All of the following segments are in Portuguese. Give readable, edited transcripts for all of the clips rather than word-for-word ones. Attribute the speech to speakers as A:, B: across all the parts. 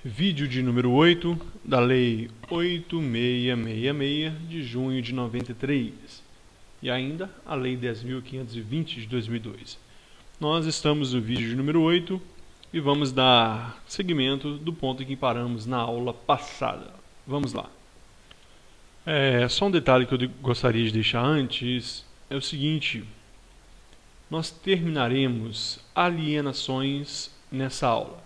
A: Vídeo de número 8 da Lei 8666 de junho de 93 e ainda a Lei 10.520 de 2002. Nós estamos no vídeo de número 8 e vamos dar seguimento do ponto em que paramos na aula passada. Vamos lá. Só um detalhe que eu gostaria de deixar antes é o seguinte: nós terminaremos alienações nessa aula.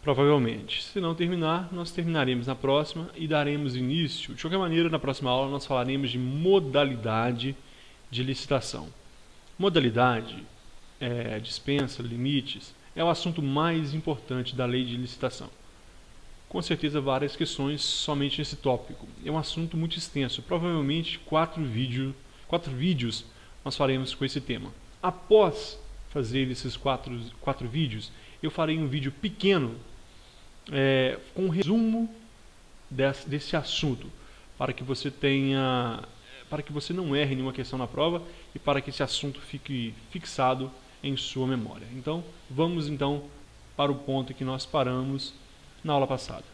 A: Provavelmente. Se não terminar, nós terminaremos na próxima e daremos início. De qualquer maneira, na próxima aula nós falaremos de modalidade de licitação. Modalidade, dispensa, limites, é o assunto mais importante da lei de licitação. Com certeza várias questões somente nesse tópico. É um assunto muito extenso. Provavelmente 4 vídeos nós faremos com esse tema. Após fazer esses quatro vídeos, eu farei um vídeo pequeno com um resumo desse assunto, para que você não erre nenhuma questão na prova e para que esse assunto fique fixado em sua memória. Então, vamos para o ponto que nós paramos na aula passada.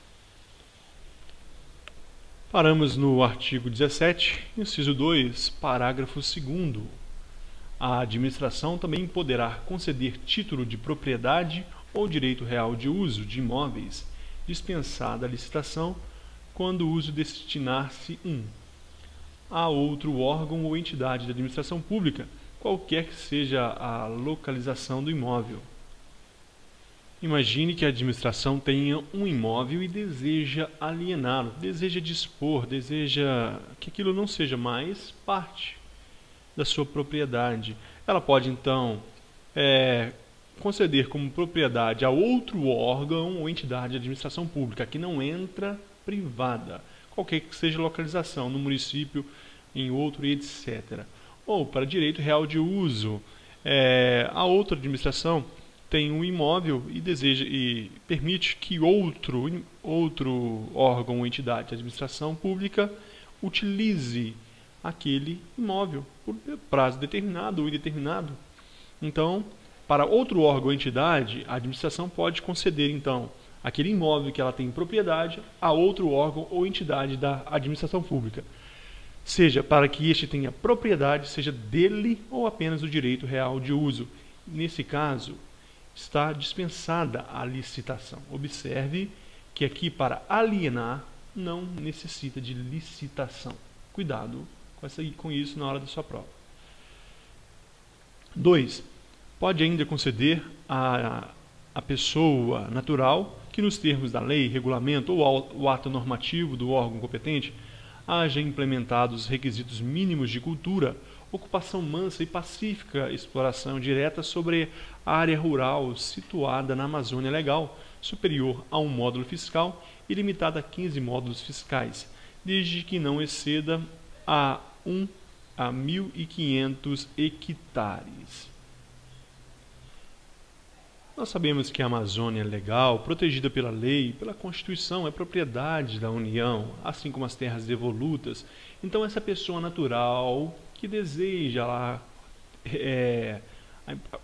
A: Paramos no artigo 17, inciso 2, parágrafo 2º. A administração também poderá conceder título de propriedade ou direito real de uso de imóveis, dispensada a licitação, quando o uso destinar-se a outro órgão ou entidade da administração pública, qualquer que seja a localização do imóvel. Imagine que a administração tenha um imóvel e deseja aliená-lo, deseja dispor, deseja que aquilo não seja mais parte da sua propriedade. Ela pode então conceder como propriedade a outro órgão ou entidade de administração pública, que não entra privada, qualquer que seja a localização, no município, em outro, etc. Ou para direito real de uso, a outra administração tem um imóvel e permite que outro órgão ou entidade de administração pública utilize aquele imóvel por prazo determinado ou indeterminado. Então, para outro órgão ou entidade, a administração pode conceder então aquele imóvel que ela tem em propriedade a outro órgão ou entidade da administração pública, seja para que este tenha propriedade, seja dele ou apenas o direito real de uso. Nesse caso, está dispensada a licitação. Observe que aqui, para alienar, não necessita de licitação. Cuidado com isso na hora da sua prova. 2. Pode ainda conceder a pessoa natural que, nos termos da lei, regulamento ou o ato normativo do órgão competente, haja implementado os requisitos mínimos de cultura, ocupação mansa e pacífica, exploração direta sobre a área rural situada na Amazônia Legal, superior a um módulo fiscal e limitada a 15 módulos fiscais, desde que não exceda a 1.500 hectares. Nós sabemos que a Amazônia Legal, protegida pela lei, pela Constituição, é propriedade da União, assim como as terras devolutas. Então, essa pessoa natural que deseja lá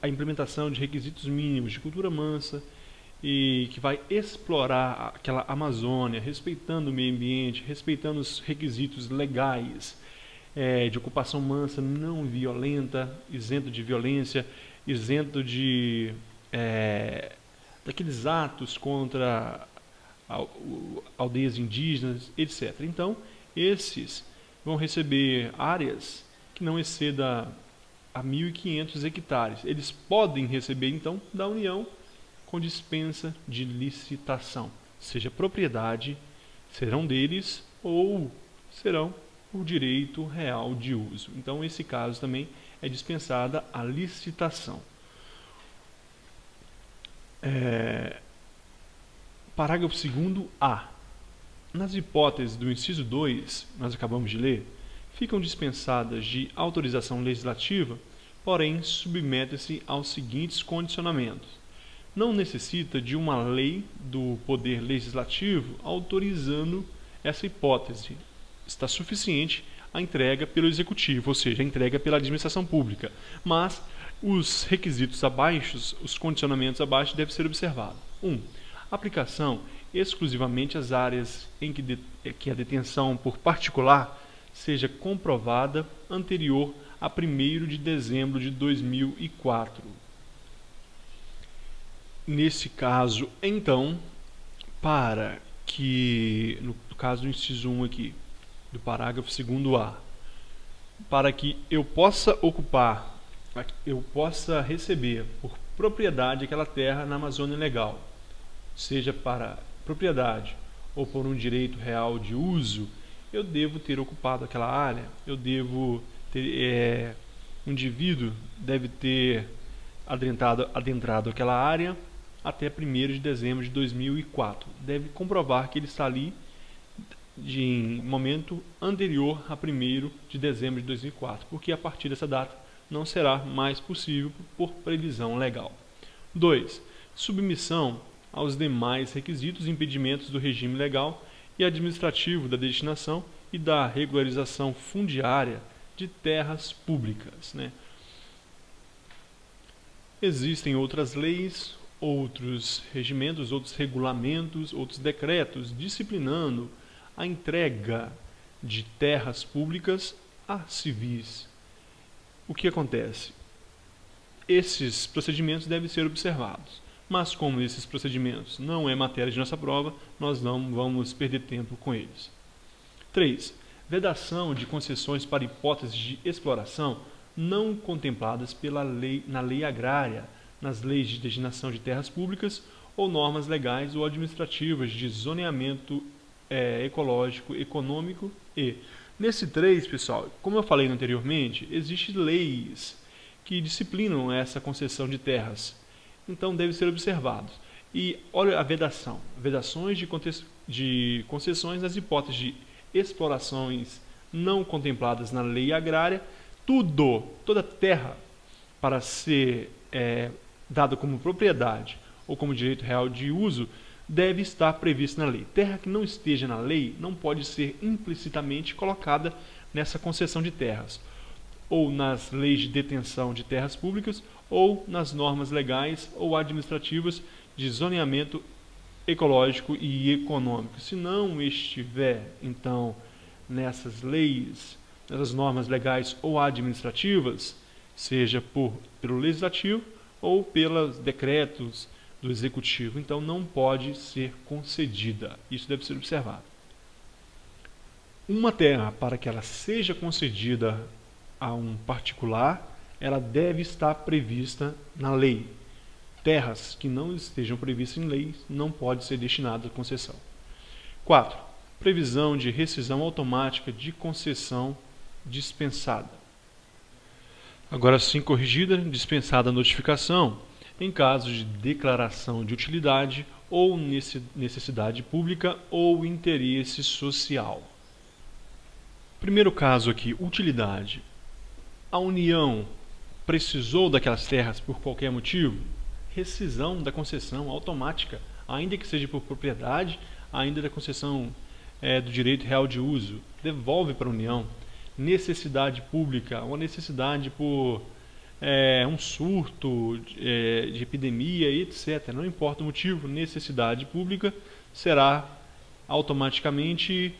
A: a implementação de requisitos mínimos de cultura mansa e que vai explorar aquela Amazônia, respeitando o meio ambiente, respeitando os requisitos legais de ocupação mansa, não violenta, isento de violência, isento de daqueles atos contra aldeias indígenas, etc. Então, esses vão receber áreas que não exceda a 1.500 hectares. Eles podem receber, então, da União com dispensa de licitação. Seja propriedade, serão deles ou serão o direito real de uso. Então, nesse caso também é dispensada a licitação. Parágrafo 2º-A. Nas hipóteses do inciso 2, nós acabamos de ler, ficam dispensadas de autorização legislativa, porém submetem-se aos seguintes condicionamentos. Não necessita de uma lei do Poder Legislativo autorizando essa hipótese. Está suficiente a entrega pelo Executivo, ou seja, a entrega pela administração pública. Mas os requisitos abaixo, os condicionamentos abaixo devem ser observados. 1. Aplicação exclusivamente às áreas em que a detenção por particular seja comprovada anterior a 1º de dezembro de 2004. Nesse caso, então, para que, no caso do inciso 1 aqui, do parágrafo 2º-A, para que eu possa ocupar, eu possa receber por propriedade aquela terra na Amazônia Legal, seja para propriedade ou por um direito real de uso, eu devo ter ocupado aquela área, eu devo ter, o indivíduo deve ter adentrado aquela área até 1º de dezembro de 2004. Deve comprovar que ele está ali em momento anterior a 1º de dezembro de 2004, porque a partir dessa data não será mais possível por previsão legal. 2. Submissão aos demais requisitos e impedimentos do regime legal e administrativo da destinação e da regularização fundiária de terras públicas, Existem outras leis, outros regimentos, outros regulamentos, outros decretos disciplinando a entrega de terras públicas a civis. O que acontece? Esses procedimentos devem ser observados, mas como esses procedimentos não é matéria de nossa prova, nós não vamos perder tempo com eles. 3. Vedação de concessões para hipóteses de exploração não contempladas na lei agrária, nas leis de destinação de terras públicas ou normas legais ou administrativas de zoneamento ecológico, econômico e... Nesse 3, pessoal, como eu falei anteriormente, existem leis que disciplinam essa concessão de terras, então devem ser observados. E olha a vedação, vedações de concessões nas hipóteses de explorações não contempladas na lei agrária, toda terra para ser dada como propriedade ou como direito real de uso deve estar prevista na lei. Terra que não esteja na lei não pode ser implicitamente colocada nessa concessão de terras, ou nas leis de detenção de terras públicas, ou nas normas legais ou administrativas de zoneamento ecológico e econômico. Se não estiver, então, nessas leis, nessas normas legais ou administrativas, seja pelo legislativo ou pelos decretos do executivo, então não pode ser concedida. Isso deve ser observado. Uma terra, para que ela seja concedida a um particular, ela deve estar prevista na lei. Terras que não estejam previstas em lei não podem ser destinadas à concessão. 4. Previsão de rescisão automática de concessão dispensada. Agora sim corrigida, dispensada a notificação em caso de declaração de utilidade ou necessidade pública ou interesse social. Primeiro caso aqui, utilidade. A União precisou daquelas terras por qualquer motivo? Rescisão da concessão automática, ainda que seja por propriedade, ainda da concessão do direito real de uso, devolve para a União. Necessidade pública, uma necessidade por um surto de epidemia, etc. Não importa o motivo, necessidade pública será automaticamente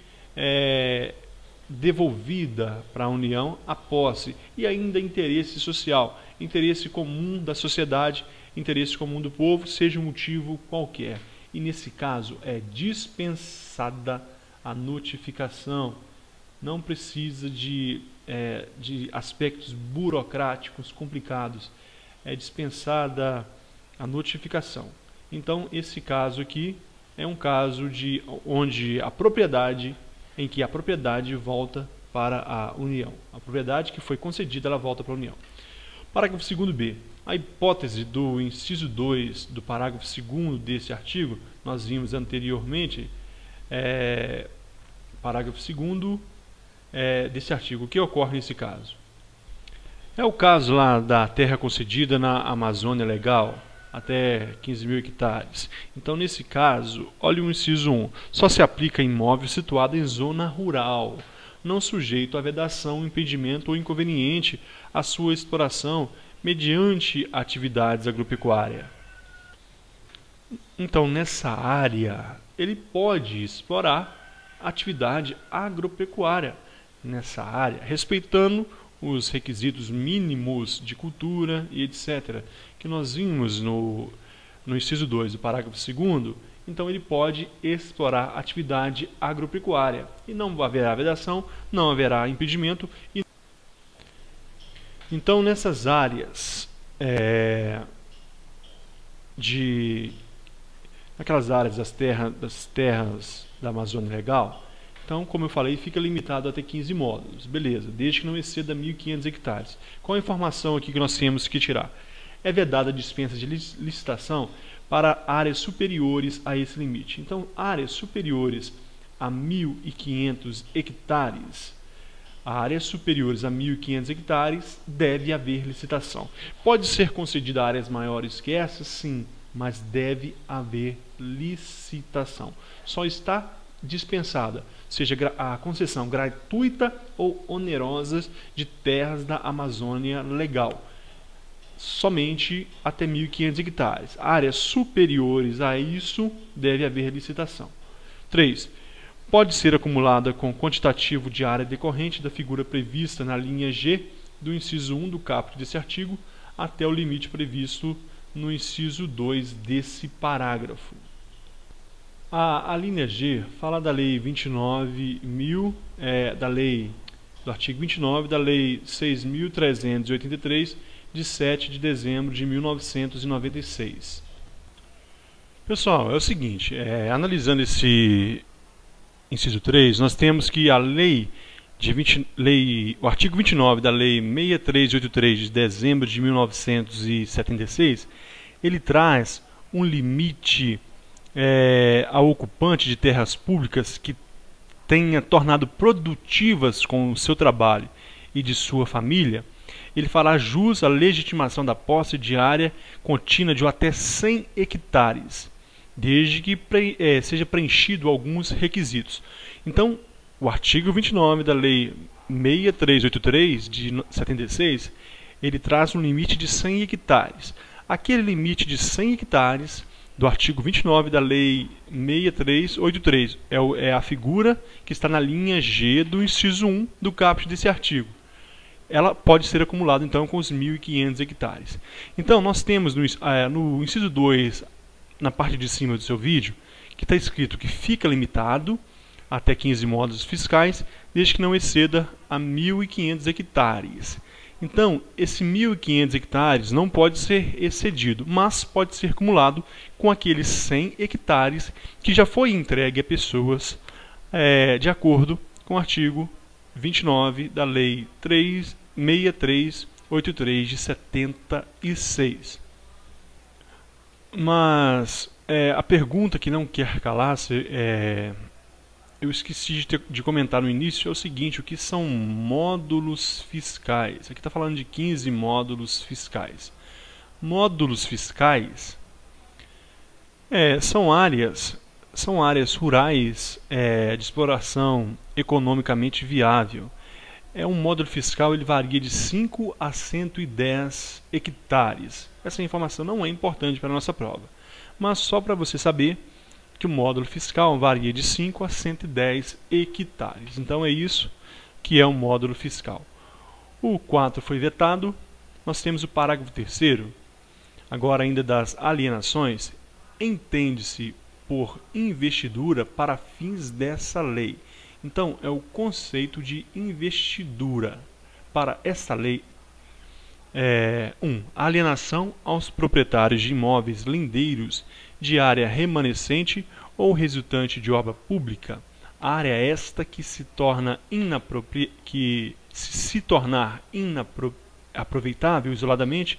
A: devolvida para a União a posse. E ainda interesse social, interesse comum da sociedade, interesse comum do povo, seja um motivo qualquer. E nesse caso é dispensada a notificação. Não precisa de aspectos burocráticos complicados. É dispensada a notificação. Então, esse caso aqui é um caso em que a propriedade volta para a União. A propriedade que foi concedida, ela volta para a União. Parágrafo 2º-B. A hipótese do inciso 2 do parágrafo 2º desse artigo, nós vimos anteriormente, parágrafo 2º desse artigo. O que ocorre nesse caso? É o caso lá da terra concedida na Amazônia Legal, até 15.000 hectares. Então, nesse caso, olha o inciso 1. Só se aplica a imóvel situado em zona rural, não sujeito a vedação, impedimento ou inconveniente à sua exploração mediante atividades agropecuárias. Então, nessa área, ele pode explorar atividade agropecuária nessa área, respeitando os requisitos mínimos de cultura e etc., que nós vimos no inciso 2 do parágrafo 2º. Então ele pode explorar atividade agropecuária e não haverá vedação, não haverá impedimento. Então nessas áreas naquelas áreas das terras da Amazônia Legal, então, como eu falei, fica limitado até 15 módulos, beleza, desde que não exceda 1.500 hectares. Qual a informação aqui que nós temos que tirar? É vedada a dispensa de licitação para áreas superiores a esse limite. Então, áreas superiores a 1.500 hectares, áreas superiores a 1.500 hectares, deve haver licitação. Pode ser concedida a áreas maiores que essas, sim, mas deve haver licitação. Só está dispensada, seja a concessão gratuita ou onerosa de terras da Amazônia Legal, somente até 1.500 hectares. Áreas superiores a isso, deve haver licitação. 3. Pode ser acumulada com quantitativo de área decorrente da figura prevista na linha G do inciso 1 do caput desse artigo até o limite previsto no inciso 2 desse parágrafo. A linha G fala da Lei 29.000, do artigo 29 da Lei 6.383, de 7 de dezembro de 1996. Pessoal, é o seguinte, analisando esse inciso 3, nós temos que o artigo 29 da Lei 6383, de dezembro de 1976, ele traz um limite ao ocupante de terras públicas que tenha tornado produtivas com o seu trabalho e de sua família. Ele fará jus à legitimação da posse de área contínua de até 100 hectares, desde que seja preenchido alguns requisitos. Então, o artigo 29 da Lei 6383, de 76, ele traz um limite de 100 hectares. Aquele limite de 100 hectares do artigo 29 da Lei 6383 é a figura que está na linha G do inciso 1 do caput desse artigo. Ela pode ser acumulada, então, com os 1.500 hectares. Então, nós temos no inciso 2, na parte de cima do seu vídeo, que está escrito que fica limitado até 15 módulos fiscais, desde que não exceda a 1.500 hectares. Então, esse 1.500 hectares não pode ser excedido, mas pode ser acumulado com aqueles 100 hectares que já foi entregue a pessoas de acordo com o artigo 29 da Lei 6383 de 76. Mas a pergunta que não quer calar-se, eu esqueci de comentar no início, é o seguinte: o que são módulos fiscais? Aqui está falando de 15 módulos fiscais. Módulos fiscais são áreas rurais de exploração economicamente viável. Um módulo fiscal ele varia de 5 a 110 hectares. Essa informação não é importante para a nossa prova, mas só para você saber que o módulo fiscal varia de 5 a 110 hectares. Então é isso que é um módulo fiscal. O 4 foi vetado. Nós temos o parágrafo 3º, agora ainda das alienações. Entende-se por investidura para fins dessa lei. Então, é o conceito de investidura para esta lei. 1. Alienação aos proprietários de imóveis lindeiros de área remanescente ou resultante de obra pública. Área esta que se tornar inaproveitável isoladamente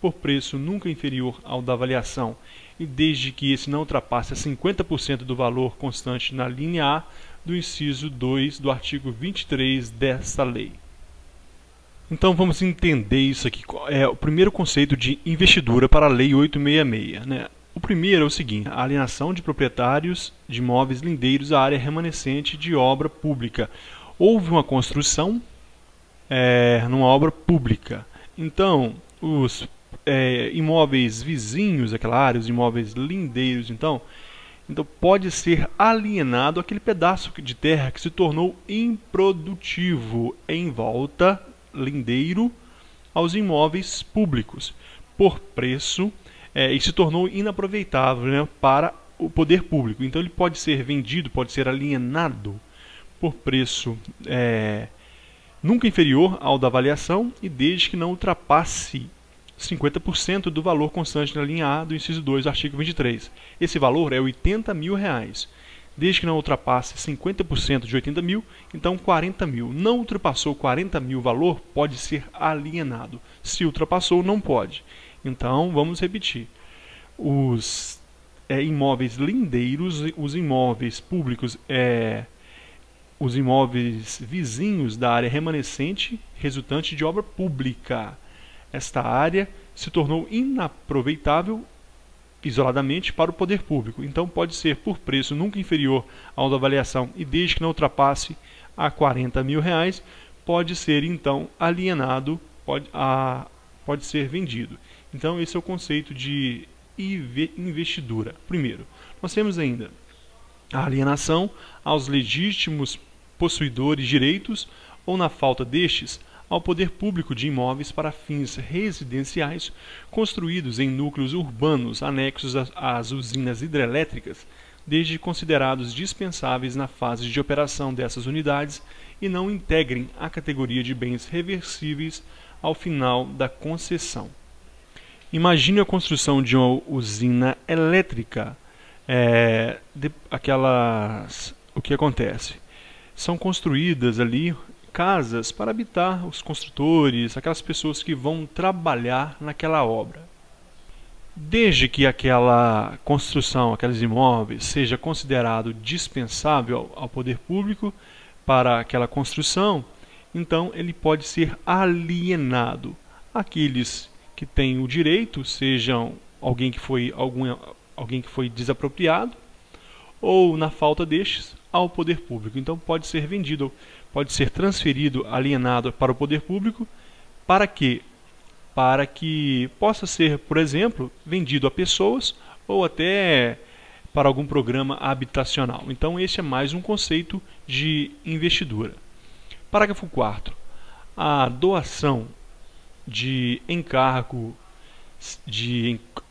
A: por preço nunca inferior ao da avaliação, e desde que esse não ultrapasse a 50% do valor constante na linha A do inciso 2 do artigo 23 desta lei. Então vamos entender isso aqui. É o primeiro conceito de investidura para a Lei 866. Né? O primeiro é o seguinte: a alienação de proprietários de imóveis lindeiros à área remanescente de obra pública. Houve uma construção numa obra pública. Então, os imóveis vizinhos àquela área, os imóveis lindeiros, então pode ser alienado aquele pedaço de terra que se tornou improdutivo em volta, lindeiro, aos imóveis públicos, por preço, e se tornou inaproveitável, né, para o poder público. Então ele pode ser vendido, pode ser alienado por preço nunca inferior ao da avaliação e desde que não ultrapasse 50% do valor constante na linha A do inciso 2 do artigo 23. Esse valor é R$ 80 mil. Desde que não ultrapasse 50% de 80 mil, então 40 mil. Não ultrapassou 40 mil o valor, pode ser alienado. Se ultrapassou, não pode. Então, vamos repetir. Os imóveis lindeiros, os imóveis públicos, os imóveis vizinhos da área remanescente resultante de obra pública. Esta área se tornou inaproveitável isoladamente para o poder público. Então pode ser por preço nunca inferior ao da avaliação e desde que não ultrapasse a R$ 40 mil, pode ser então alienado, pode ser vendido. Então esse é o conceito de investidura. Primeiro, nós temos ainda a alienação aos legítimos possuidores de direitos ou, na falta destes, ao poder público de imóveis para fins residenciais construídos em núcleos urbanos anexos às usinas hidrelétricas, desde considerados dispensáveis na fase de operação dessas unidades e não integrem a categoria de bens reversíveis ao final da concessão. Imagine a construção de uma usina elétrica. O que acontece? São construídas ali casas para habitar os construtores, aquelas pessoas que vão trabalhar naquela obra. Desde que aquela construção, aqueles imóveis, seja considerado dispensável ao poder público para aquela construção, então ele pode ser alienado. Aqueles que têm o direito, sejam alguém que foi desapropriado, ou, na falta destes, ao poder público. Então pode ser vendido, pode ser transferido, alienado para o poder público. Para quê? Para que possa ser, por exemplo, vendido a pessoas ou até para algum programa habitacional. Então esse é mais um conceito de investidura. Parágrafo 4º. A doação de encargo,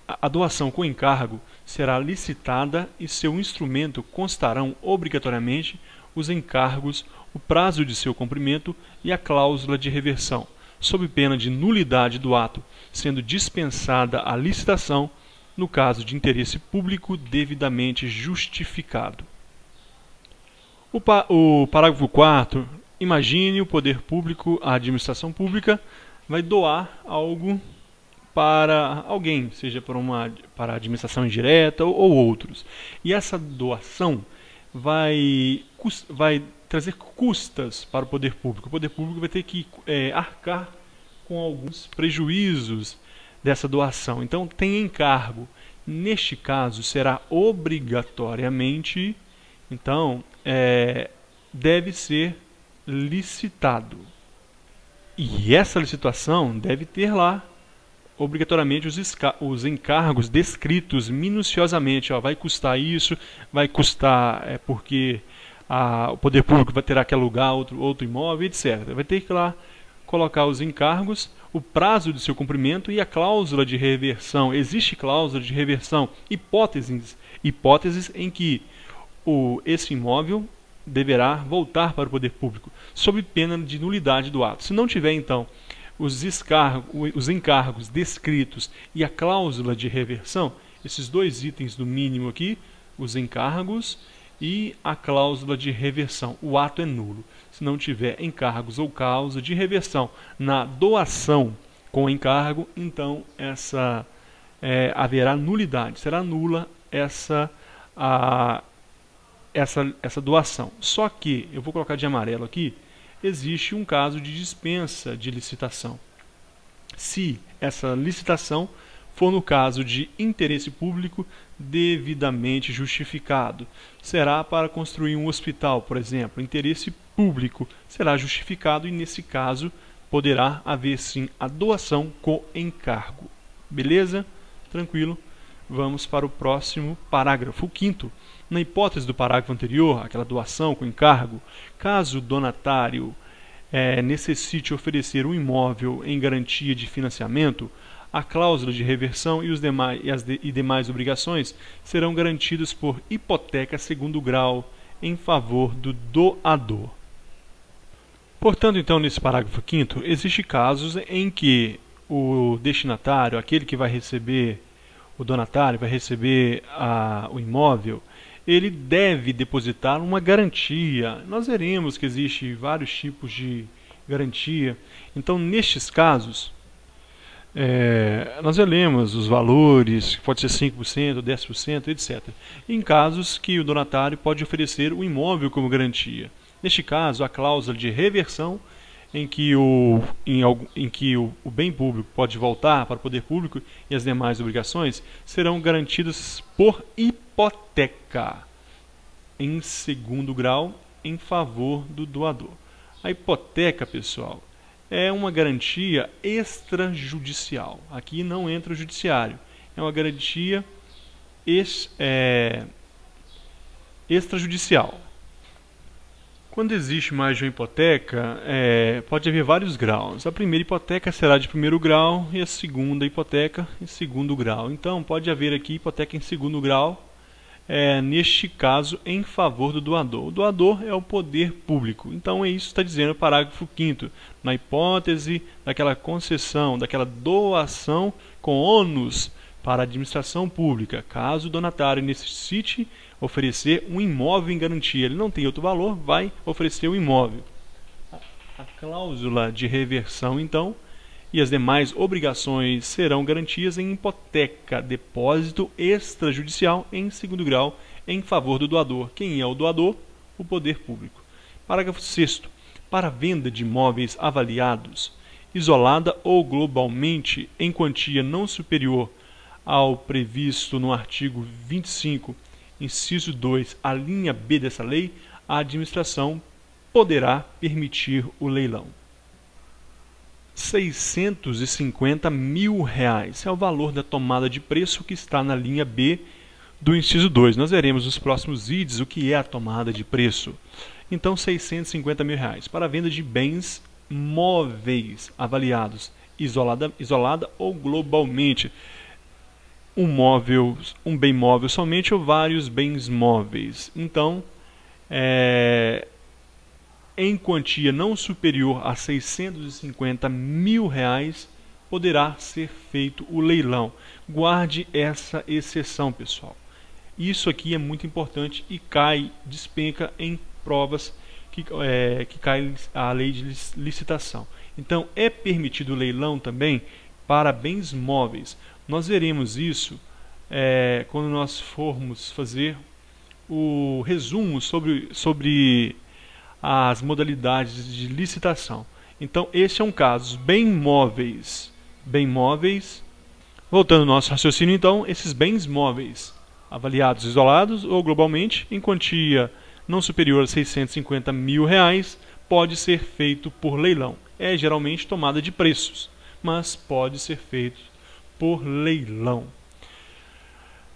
A: a doação com encargo será licitada e seu instrumento constarão obrigatoriamente os encargos, o prazo de seu cumprimento e a cláusula de reversão, sob pena de nulidade do ato, sendo dispensada a licitação no caso de interesse público devidamente justificado. O parágrafo 4º, imagine o poder público, a administração pública, vai doar algo para alguém, seja para a administração indireta ou outros. E essa doação vai trazer custas para o poder público. O poder público vai ter que arcar com alguns prejuízos dessa doação. Então tem encargo. Neste caso será obrigatoriamente, então deve ser licitado. E essa licitação deve ter lá obrigatoriamente os encargos descritos minuciosamente. Vai custar isso, vai custar porque o poder público vai ter que alugar outro imóvel, etc. Vai ter que lá colocar os encargos, o prazo de seu cumprimento e a cláusula de reversão. Existe cláusula de reversão, hipóteses em que esse imóvel deverá voltar para o poder público, sob pena de nulidade do ato. Se não tiver, então, os encargos descritos e a cláusula de reversão, esses dois itens do mínimo aqui, os encargos e a cláusula de reversão, o ato é nulo. Se não tiver encargos ou cláusula de reversão na doação com encargo, então haverá nulidade, será nula essa doação. Só que, eu vou colocar de amarelo aqui, existe um caso de dispensa de licitação. Se essa licitação for no caso de interesse público devidamente justificado, será para construir um hospital, por exemplo. Interesse público será justificado e, nesse caso, poderá haver sim a doação com encargo. Beleza? Tranquilo. Vamos para o próximo parágrafo. O quinto. Na hipótese do parágrafo anterior, aquela doação com encargo, caso o donatário necessite oferecer um imóvel em garantia de financiamento, a cláusula de reversão e demais obrigações serão garantidas por hipoteca segundo grau em favor do doador. Portanto, então, nesse parágrafo 5º, existem casos em que o destinatário, aquele que vai receber, o donatário vai receber o imóvel, ele deve depositar uma garantia. Nós veremos que existem vários tipos de garantia. Então, nestes casos, nós veremos os valores, pode ser 5%, 10%, etc. Em casos que o donatário pode oferecer o imóvel como garantia. Neste caso, a cláusula de reversão, em que o bem público pode voltar para o poder público e as demais obrigações serão garantidas por hipoteca em segundo grau em favor do doador. A hipoteca, pessoal, é uma garantia extrajudicial. Aqui não entra o judiciário. É uma garantia extrajudicial. Quando existe mais de uma hipoteca, pode haver vários graus. A primeira hipoteca será de primeiro grau e a segunda hipoteca em segundo grau. Então, pode haver aqui hipoteca em segundo grau, neste caso, em favor do doador. O doador é o poder público. Então, é isso que está dizendo o parágrafo 5º. Na hipótese daquela concessão, daquela doação com ônus para a administração pública, caso o donatário necessite oferecer um imóvel em garantia, ele não tem outro valor, vai oferecer um imóvel. A cláusula de reversão, então, e as demais obrigações serão garantias em hipoteca, depósito extrajudicial em segundo grau em favor do doador. Quem é o doador? O poder público. Parágrafo 6º. Para a venda de imóveis avaliados, isolada ou globalmente, em quantia não superior ao previsto no artigo 25, inciso 2, a linha B dessa lei, a administração poderá permitir o leilão. R$650 mil é o valor da tomada de preço que está na linha B do inciso 2. Nós veremos nos próximos vídeos o que é a tomada de preço. Então, R$650 mil para a venda de bens móveis avaliados isolada ou globalmente. Um bem móvel somente ou vários bens móveis. Então, em quantia não superior a R$650 mil, poderá ser feito o leilão. Guarde essa exceção, pessoal. Isso aqui é muito importante e despenca em provas que cai a lei de licitação. Então, é permitido o leilão também para bens móveis. Nós veremos isso quando nós formos fazer o resumo sobre as modalidades de licitação. Então, esse é um caso. Bem móveis. Voltando ao nosso raciocínio, então, esses bens móveis avaliados isolados ou globalmente em quantia não superior a R$650 mil, pode ser feito por leilão. É geralmente tomada de preços, mas pode ser feito por leilão.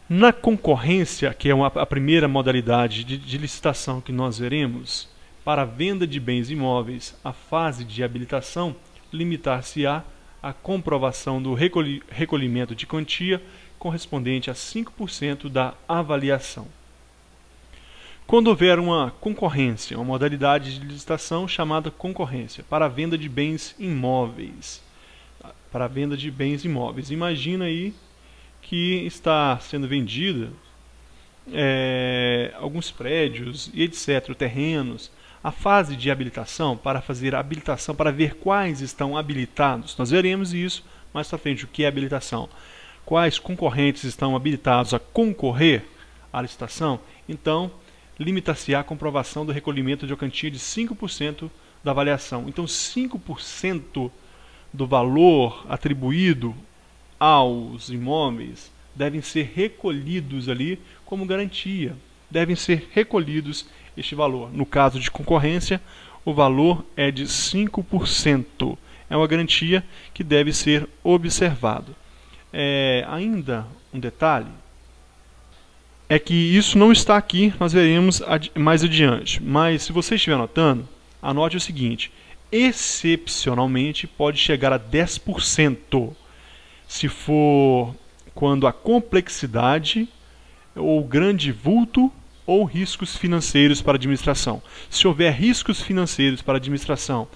A: Na concorrência, que é a primeira modalidade de licitação que nós veremos, para a venda de bens imóveis, a fase de habilitação limitar-se-á à comprovação do recolhimento de quantia correspondente a 5% da avaliação. Quando houver uma concorrência, uma modalidade de licitação chamada concorrência, para a venda de bens imóveis. Imagina aí que está sendo vendida alguns prédios e etc., terrenos. A fase de habilitação, para fazer a habilitação, para ver quais estão habilitados, nós veremos isso mais para frente, o que é habilitação. Quais concorrentes estão habilitados a concorrer à licitação, então limita-se à comprovação do recolhimento de uma quantia de 5% da avaliação. Então, 5% do valor atribuído aos imóveis devem ser recolhidos ali como garantia. Devem ser recolhidos este valor. No caso de concorrência, o valor é de 5%. É uma garantia que deve ser observado. Ainda um detalhe é que isso não está aqui, nós veremos mais adiante. Mas se você estiver anotando, anote o seguinte: excepcionalmente pode chegar a 10%, se for quando a complexidade ou grande vulto ou riscos financeiros para a administração. Se houver riscos financeiros para a administração,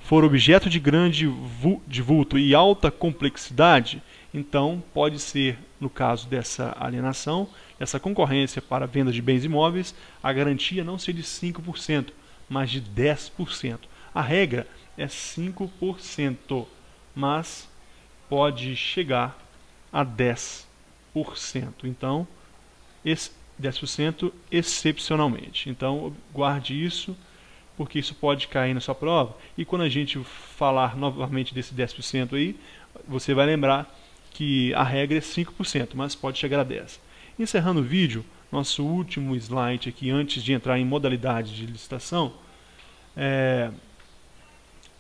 A: for objeto de grande vulto e alta complexidade, então pode ser, no caso dessa alienação, essa concorrência para a venda de bens imóveis, a garantia não ser de 5%, mas de 10%. A regra é 5%, mas pode chegar a 10%. Então, 10% excepcionalmente. Então, guarde isso, porque isso pode cair na sua prova. E quando a gente falar novamente desse 10% aí, você vai lembrar que a regra é 5%, mas pode chegar a 10%. Encerrando o vídeo, nosso último slide aqui, antes de entrar em modalidade de licitação,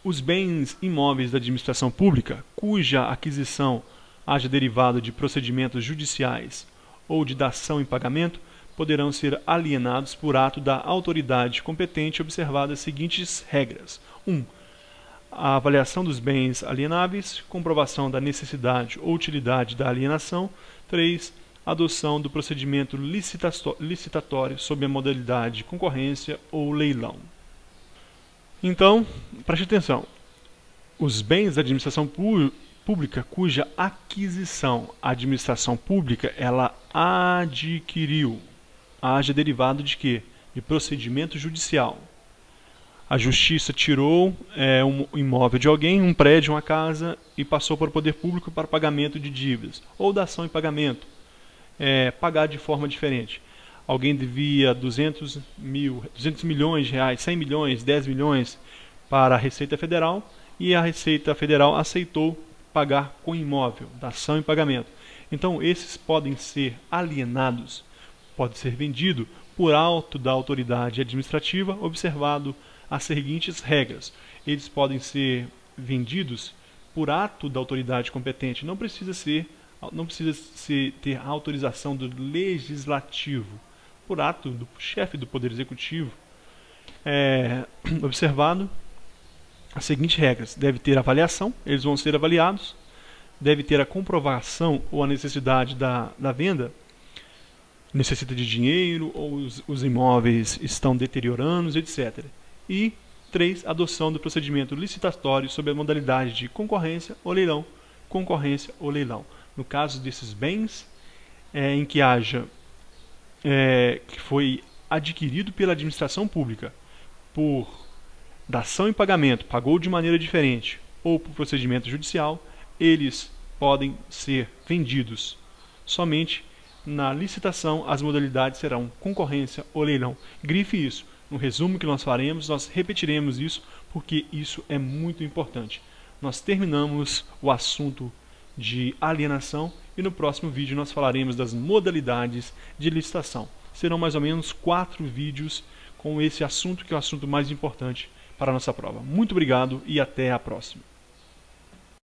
A: os bens imóveis da administração pública, cuja aquisição haja derivado de procedimentos judiciais ou de dação em pagamento, poderão ser alienados por ato da autoridade competente, observadas as seguintes regras. 1. A avaliação dos bens alienáveis, comprovação da necessidade ou utilidade da alienação. 3. Adoção do procedimento licitatório sob a modalidade de concorrência ou leilão. Então, preste atenção. Os bens da administração pública cuja aquisição a administração pública ela adquiriu, haja derivado de quê? De procedimento judicial. A justiça tirou um imóvel de alguém, um prédio, uma casa, e passou para o poder público para pagamento de dívidas, ou dação em pagamento, pagar de forma diferente. Alguém devia 200 milhões de reais, 100 milhões, 10 milhões para a Receita Federal, e a Receita Federal aceitou pagar com imóvel, dação em pagamento. Então, esses podem ser alienados, pode ser vendido por auto da autoridade administrativa, observado as seguintes regras. Eles podem ser vendidos por ato da autoridade competente, não precisa ter autorização do legislativo, por ato do chefe do Poder Executivo. Observado as seguintes regras: deve ter avaliação, eles vão ser avaliados, deve ter a comprovação ou a necessidade da venda, necessita de dinheiro ou os imóveis estão deteriorando, etc. E 3. Adoção do procedimento licitatório sob a modalidade de concorrência ou leilão. Concorrência ou leilão. No caso desses bens em que haja que foi adquirido pela administração pública por dação em pagamento, pagou de maneira diferente, ou por procedimento judicial, eles podem ser vendidos. Somente na licitação as modalidades serão concorrência ou leilão. Grife isso. No resumo que nós faremos, nós repetiremos isso, porque isso é muito importante. Nós terminamos o assunto de alienação e no próximo vídeo nós falaremos das modalidades de licitação. Serão mais ou menos 4 vídeos com esse assunto, que é o assunto mais importante para a nossa prova. Muito obrigado e até a próxima.